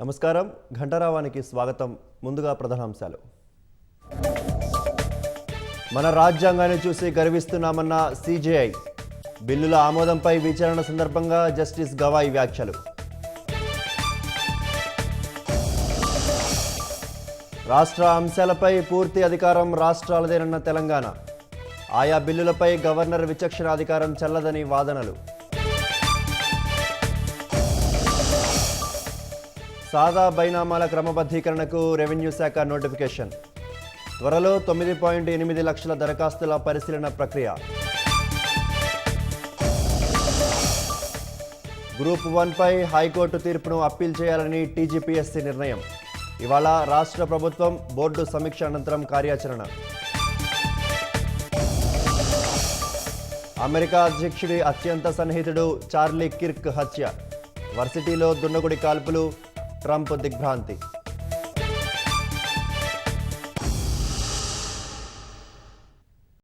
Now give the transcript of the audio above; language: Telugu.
నమస్కారం ఘంటారావానికి స్వాగతం. ముందుగా ప్రధానాంశాలు. మన రాజ్యాంగాన్ని చూసి గర్విస్తున్నామన్న సిజేఐ. బిల్లుల ఆమోదంపై విచారణ సందర్భంగా జస్టిస్ గవాయ్ వ్యాఖ్యలు. రాష్ట్ర అంశాలపై పూర్తి అధికారం రాష్ట్రాలదేనన్న తెలంగాణ. ఆయా బిల్లులపై గవర్నర్ విచక్షణాధికారం చెల్లదని వాదనలు. సాదా బైనామాల క్రమబద్ధీకరణకు రెవెన్యూ శాఖ నోటిఫికేషన్. త్వరలో 9.8 లక్షల దరఖాస్తుల పరిశీలన ప్రక్రియ. గ్రూప్ 1పై హైకోర్టు తీర్పును అప్పీల్ చేయాలని టీజీపీఎస్సీ నిర్ణయం. ఇవాళ రాష్ట్ర ప్రభుత్వం బోర్డు సమీక్ష అనంతరం కార్యాచరణ. అమెరికా అధ్యక్షుడి అత్యంత సన్నిహితుడు చార్లీ కిర్క్ హత్య. వర్సిటీలో దుండగుడి కాల్పులు. ట్రంప్ దిగ్భ్రాంతి.